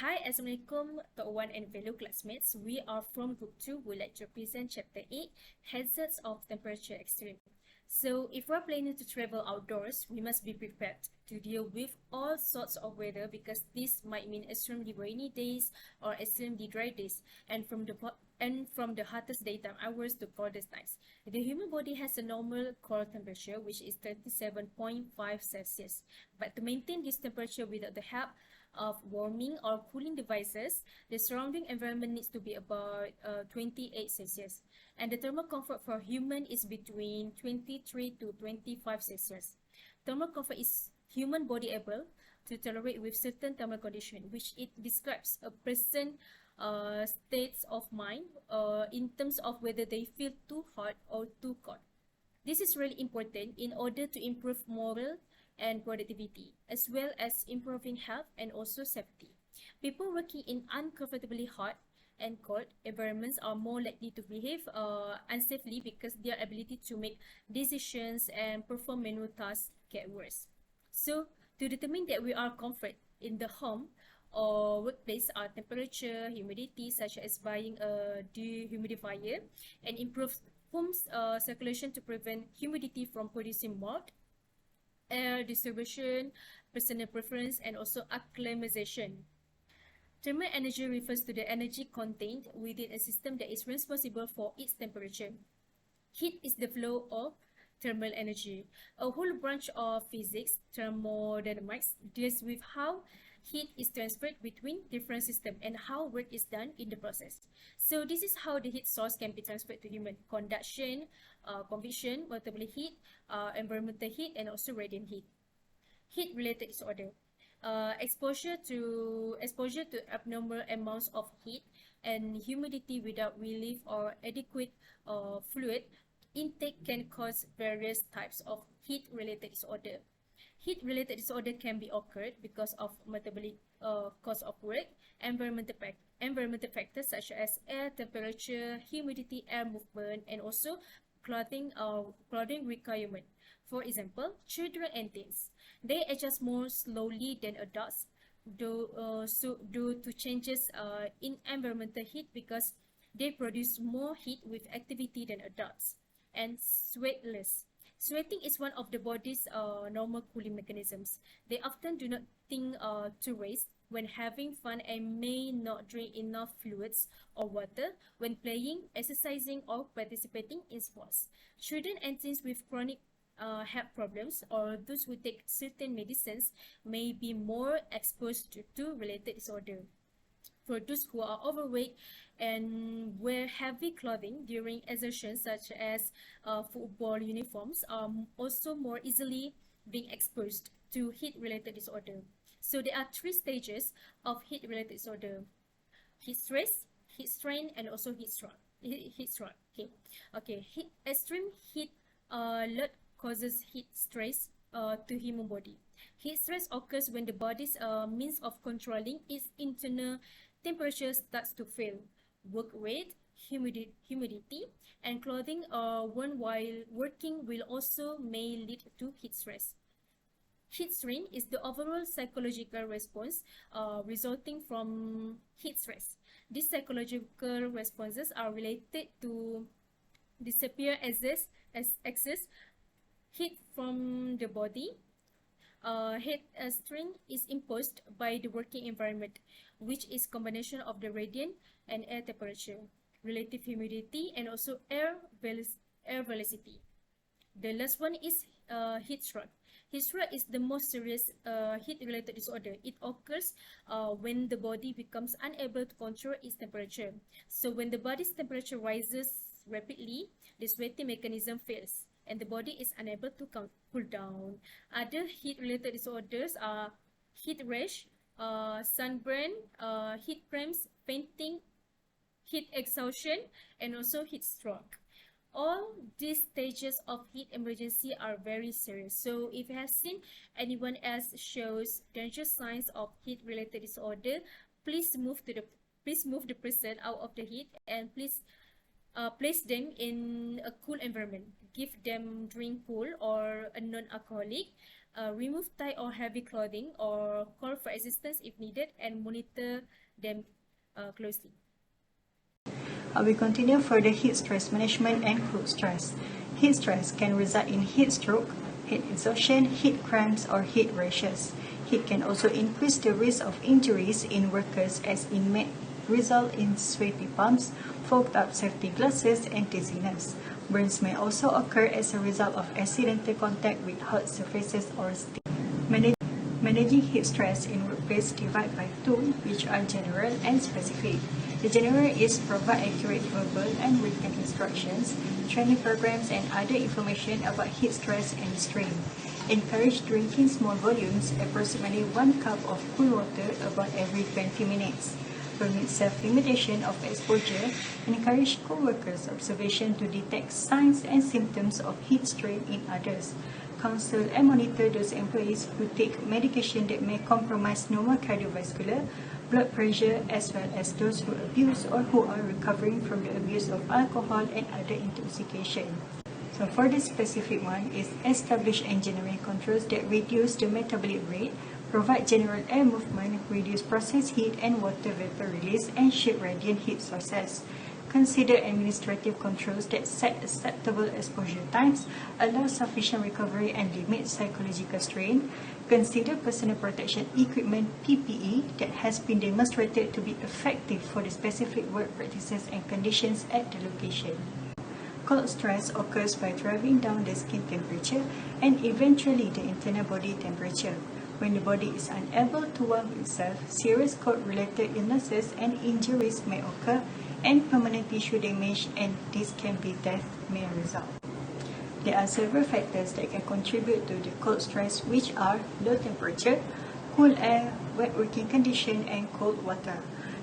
Hi, Assalamualaikum, Tok Wan and fellow classmates. We are from Group 2. We'd like to present Chapter 8, Hazards of Temperature Extreme. So, if we're planning to travel outdoors, we must be prepared to deal with all sorts of weather because this might mean extremely rainy days or extremely dry days, and from the hottest daytime hours to coldest nights. The human body has a normal core temperature, which is 37.5 Celsius. But to maintain this temperature without the help of warming or cooling devices, the surrounding environment needs to be about 28 Celsius. And the thermal comfort for human is between 23 to 25 Celsius. Thermal comfort is human body able to tolerate with certain thermal condition, which it describes a person states of mind in terms of whether they feel too hot or too cold. This is really important in order to improve morale and productivity, as well as improving health and also safety. People working in uncomfortably hot and cold environments are more likely to behave unsafely because their ability to make decisions and perform manual tasks get worse. So, to determine that we are comfort in the home or workplace, our temperature, humidity, such as buying a dehumidifier, and improve home's circulation to prevent humidity from producing mold, air distribution, personal preference, and also acclimatization. Thermal energy refers to the energy contained within a system that is responsible for its temperature. Heat is the flow of thermal energy. A whole branch of physics, thermodynamics, deals with how heat is transferred between different systems and how work is done in the process. So this is how the heat source can be transferred to human: conduction, convection, multiple heat, environmental heat, and also radiant heat. Heat-related disorder. Exposure to abnormal amounts of heat and humidity without relief or adequate fluid intake can cause various types of heat-related disorder. Heat-related disorder can be occurred because of metabolic cause of work, environmental factors such as air temperature, humidity, air movement, and also clothing requirement. For example, children and teens, they adjust more slowly than adults due to changes in environmental heat because they produce more heat with activity than adults. And sweat less. Sweating is one of the body's normal cooling mechanisms. They often do not think to rest when having fun and may not drink enough fluids or water when playing, exercising, or participating in sports. Children and teens with chronic health problems or those who take certain medicines may be more exposed to related disorder. For those who are overweight and wear heavy clothing during exertions such as football uniforms are also more easily being exposed to heat-related disorder. So there are three stages of heat-related disorder: heat stress, heat strain, and also heat stroke. Heat stroke. Okay. Extreme heat load causes heat stress to human body. Heat stress occurs when the body's means of controlling its internal temperature starts to fail. Work rate, humidity, and clothing worn while working will also may lead to heat stress. Heat strain is the overall psychological response resulting from heat stress. These psychological responses are related to disappear excess heat from the body. Heat strain is imposed by the working environment, which is combination of the radiant and air temperature, relative humidity, and also air velocity. The last one is heat stroke. Heat stroke is the most serious heat-related disorder. It occurs when the body becomes unable to control its temperature. So when the body's temperature rises rapidly, the sweating mechanism fails and the body is unable to cool down. Other heat-related disorders are heat rash, sunburn, heat cramps, fainting, heat exhaustion, and also heat stroke. All these stages of heat emergency are very serious. So if you have seen anyone else shows danger signs of heat-related disorder, please move the person out of the heat and please place them in a cool environment. Give them drink cool or a non-alcoholic Remove tight or heavy clothing or call for assistance if needed, and monitor them closely. We continue for the heat stress management and cold stress. Heat stress can result in heat stroke, heat exhaustion, heat cramps, or heat rashes. Heat can also increase the risk of injuries in workers as it may result in sweaty palms, fogged up safety glasses, and dizziness. Burns may also occur as a result of accidental contact with hot surfaces or steam. Managing heat stress in workplace divide by two, which are general and specific. The general is provide accurate verbal and written instructions, training programs, and other information about heat stress and strain. Encourage drinking small volumes, approximately 1 cup of cool water about every 20 minutes. Permit self-limitation of exposure, and encourage co-workers' observation to detect signs and symptoms of heat strain in others. Counsel and monitor those employees who take medication that may compromise normal cardiovascular, blood pressure, as well as those who abuse or who are recovering from the abuse of alcohol and other intoxication. So for the specific one is establish engineering controls that reduce the metabolic rate, provide general air movement, reduce process heat and water vapor release, and shape radiant heat sources. Consider administrative controls that set acceptable exposure times, allow sufficient recovery, and limit psychological strain. Consider personal protection equipment (PPE) that has been demonstrated to be effective for the specific work practices and conditions at the location. Cold stress occurs by driving down the skin temperature and eventually the internal body temperature. When the body is unable to warm itself, serious cold-related illnesses and injuries may occur, and permanent tissue damage, and this can be death may result. There are several factors that can contribute to the cold stress, which are low temperature, cool air, wet working condition, and cold water.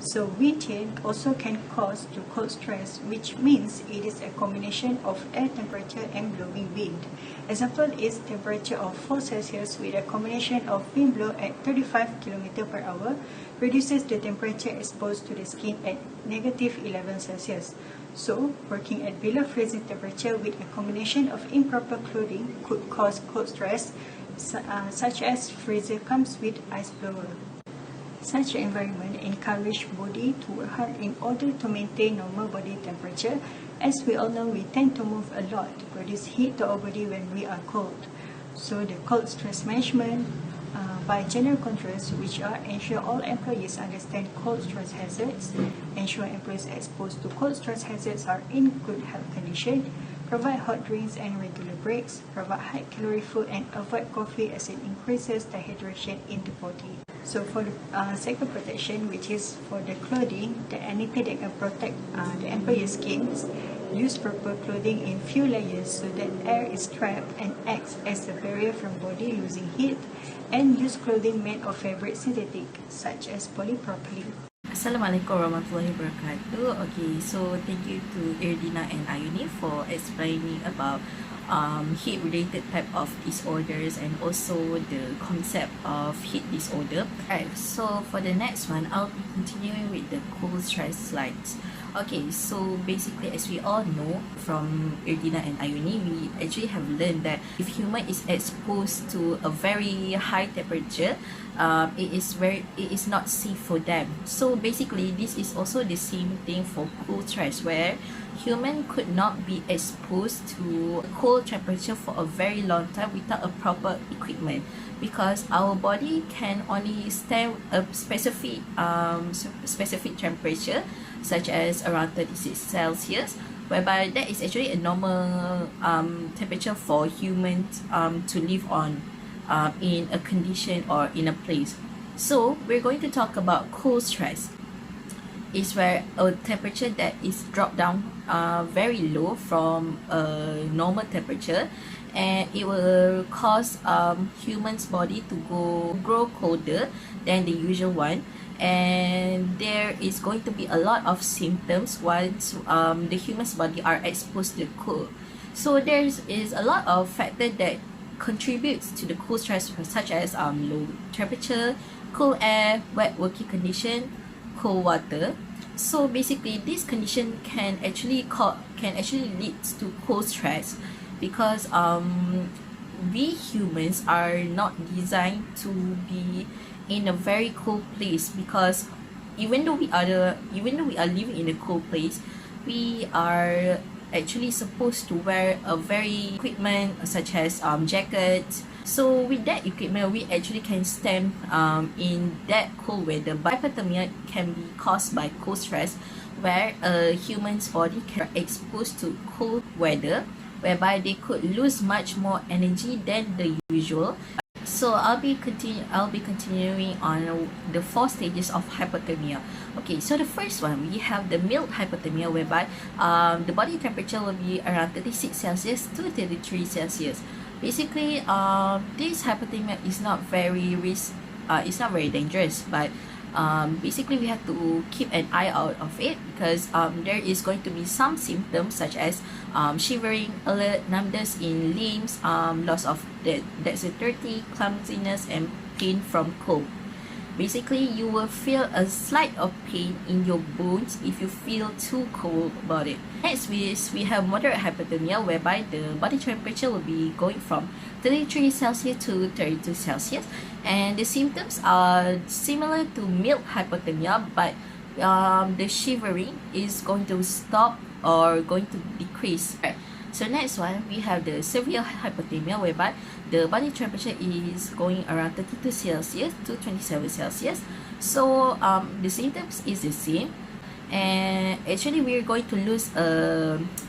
So wind chill also can cause the cold stress, which means it is a combination of air temperature and blowing wind. Example is temperature of 4 Celsius with a combination of wind blow at 35 km per hour reduces the temperature exposed to the skin at -11 Celsius. So, working at below freezing temperature with a combination of improper clothing could cause cold stress, such as freezer comes with ice blower. Such environment encourage body to work hard in order to maintain normal body temperature. As we all know, we tend to move a lot to produce heat to our body when we are cold. So the cold stress management by general controls, which are ensure all employees understand cold stress hazards, ensure employees exposed to cold stress hazards are in good health condition, provide hot drinks and regular breaks, provide high calorie food, and avoid coffee as it increases dehydration in the body. So for the second protection, which is for the clothing, the anything that can protect the employee's skin, use proper clothing in few layers so that air is trapped and acts as a barrier from body losing heat, and use clothing made of fabric synthetic such as polypropylene. Assalamualaikum warahmatullahi wabarakatuh. Okay, so thank you to Irdina and Ayuni for explaining about heat-related type of disorders and also the concept of heat disorder. Alright, so for the next one, I'll be continuing with the cold stress slides. Okay, so basically, as we all know from Irdina and Ayuni, we actually have learned that if human is exposed to a very high temperature, it is not safe for them. So basically, this is also the same thing for cold stress, where human could not be exposed to cold temperature for a very long time without a proper equipment, because our body can only stand a specific temperature, such as around 36 Celsius, whereby that is actually a normal temperature for humans to live on in a condition or in a place. So we're going to talk about cold stress. Is where a temperature that is dropped down very low from a normal temperature, and it will cause humans body to grow colder than the usual one, and there is going to be a lot of symptoms once the human's body are exposed to cold. So there is a lot of factor that contributes to the cold stress, such as low temperature, cold air, wet working condition, cold water. So basically, this condition can actually lead to cold stress, because we humans are not designed to be in a very cold place, because even though we are living in a cold place, we are actually supposed to wear a very equipment such as jackets. So with that equipment, we actually can stand in that cold weather. But hypothermia can be caused by cold stress, where a human's body can be exposed to cold weather, whereby they could lose much more energy than the usual. So I'll be continuing on the 4 stages of hypothermia. Okay, so the first one, we have the mild hypothermia, whereby the body temperature will be around 36 Celsius to 33 Celsius. Basically, this hypothermia is not very it's not very dangerous, but basically we have to keep an eye out of it, because there is going to be some symptoms such as shivering, alert, numbness in limbs, loss of dexterity, clumsiness, and pain from cold. Basically, you will feel a slight of pain in your bones if you feel too cold about it. Next, we have moderate hypothermia, whereby the body temperature will be going from 33 Celsius to 32 Celsius, and the symptoms are similar to mild hypothermia, but the shivering is going to stop or going to decrease. So next one, we have the severe hypothermia, whereby the body temperature is going around 32 Celsius to 27 Celsius. So the symptoms is the same, and actually we're going to lose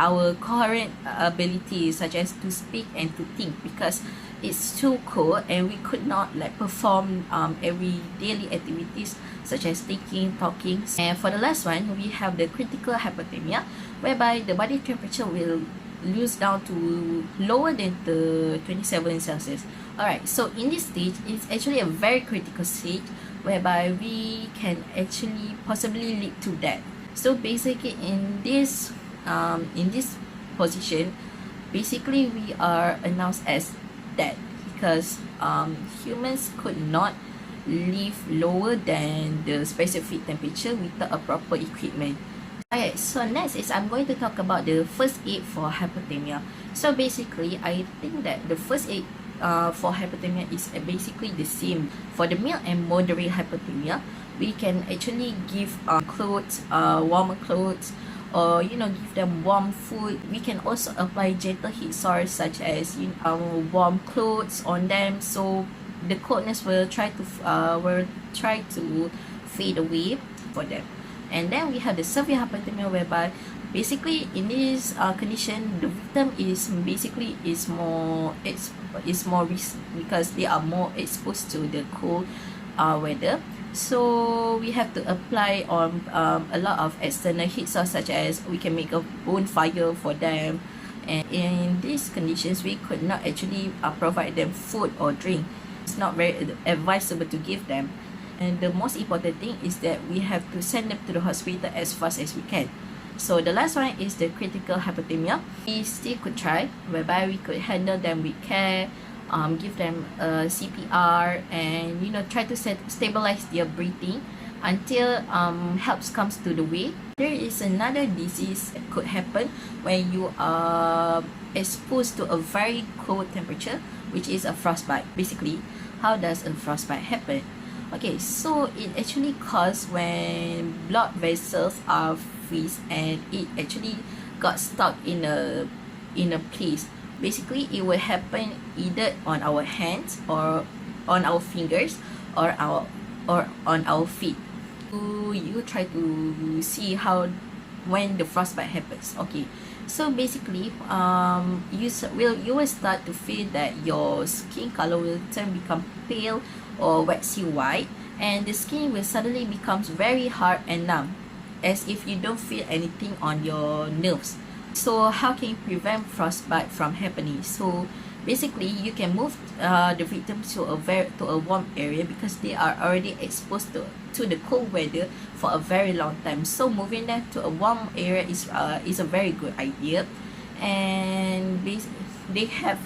our coherent ability, such as to speak and to think, because it's too cold and we could not like perform every daily activities such as thinking, talking. And for the last one, we have the critical hypothermia, whereby the body temperature will lose down to lower than the 27 Celsius. Alright, so in this stage, it's actually a very critical stage, whereby we can actually possibly lead to death. So basically in this position, basically we are announced as dead, because humans could not live lower than the specific temperature without a proper equipment. Alright, so next is I'm going to talk about the first aid for hypothermia. So basically, I think that the first aid for hypothermia is basically the same. For the mild and moderate hypothermia, we can actually give clothes, warmer clothes, or give them warm food. We can also apply gentle heat source, such as warm clothes on them, so the coldness will try to fade away for them. And then we have the severe hypothermia, whereby basically in this condition, the victim is more risk, because they are more exposed to the cold weather. So we have to apply on a lot of external heat source, such as we can make a bonfire for them. And in these conditions, we could not actually provide them food or drink. It's not very advisable to give them. And the most important thing is that we have to send them to the hospital as fast as we can. So the last one is the critical hypothermia. We still could try, whereby we could handle them with care, give them CPR, and try to stabilize their breathing until help comes to the way. There is another disease that could happen when you are exposed to a very cold temperature, which is a frostbite. Basically, how does a frostbite happen? Okay, so it actually causes when blood vessels are freeze, and it actually got stuck in a place. Basically, it will happen either on our hands, or on our fingers, or on our feet. You try to see how when the frostbite happens. Okay, so basically you will start to feel that your skin color will become pale or waxy white, and the skin will suddenly becomes very hard and numb, as if you don't feel anything on your nerves. So how can you prevent frostbite from happening? So basically, you can move the victim to a warm area, because they are already exposed to the cold weather for a very long time. So moving them to a warm area is a very good idea. And they have,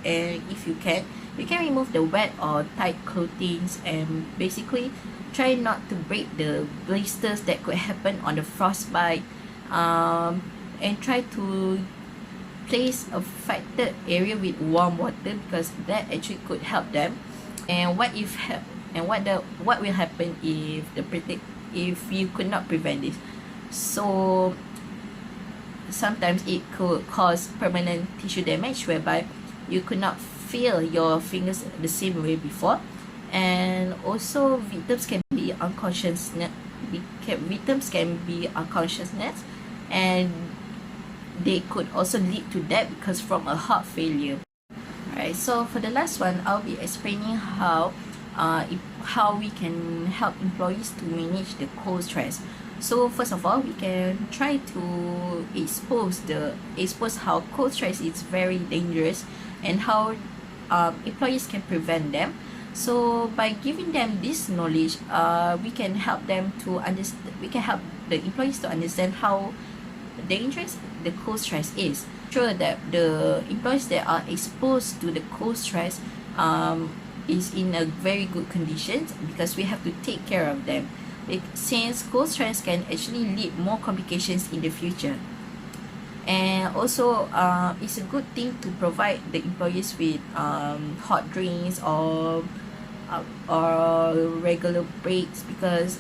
if you can remove the wet or tight clothing, and basically try not to break the blisters that could happen on the frostbite, and try to place affected area with warm water, because that actually could help them. And what will happen if you could not prevent this? So sometimes it could cause permanent tissue damage, whereby you could not feel your fingers the same way before. And also victims can be unconscious, and they could also lead to death because from a heart failure. Alright, so for the last one, I'll be explaining how we can help employees to manage the cold stress. So first of all, we can try to expose how cold stress is very dangerous, and how employees can prevent them. So by giving them this knowledge, we can help them to understand. We can help the employees to understand how dangerous the cold stress is. Sure that the employees that are exposed to the cold stress is in a very good condition, because we have to take care of them, since cold stress can actually lead more complications in the future. And also it's a good thing to provide the employees with hot drinks or regular breaks, because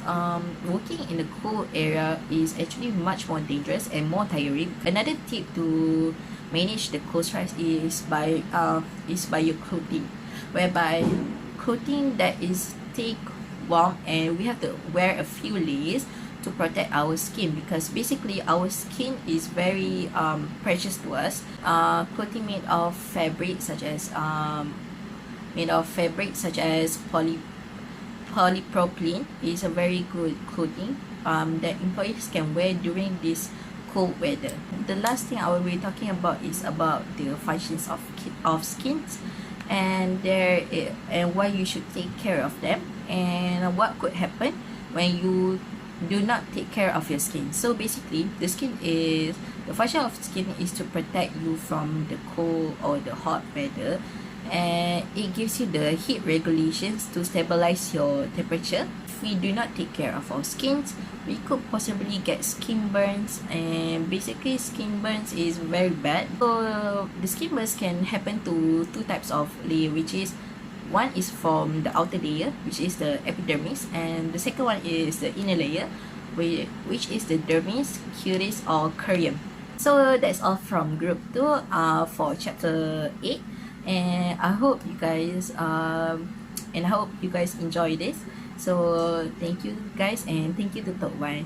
working in a cold area is actually much more dangerous and more tiring. Another tip to manage the cold stress is by your clothing, whereby clothing that is thick, warm, and we have to wear a few layers to protect our skin, because basically our skin is very precious to us. Clothing made of fabric such as polypropylene is a very good clothing that employees can wear during this cold weather. The last thing I will be talking about is about the functions of skins, and why you should take care of them, and what could happen when you do not take care of your skin. So basically, the function of skin is to protect you from the cold or the hot weather, and it gives you the heat regulations to stabilize your temperature. If we do not take care of our skins, we could possibly get skin burns, and basically skin burns is very bad. So the skin burns can happen to two types of layer, which is one is from the outer layer, which is the epidermis, and the second one is the inner layer, which is the dermis, cutis, or corium. So that's all from group 2 for chapter 8, and I hope you guys enjoy this. So thank you guys, and thank you to Tok Wan.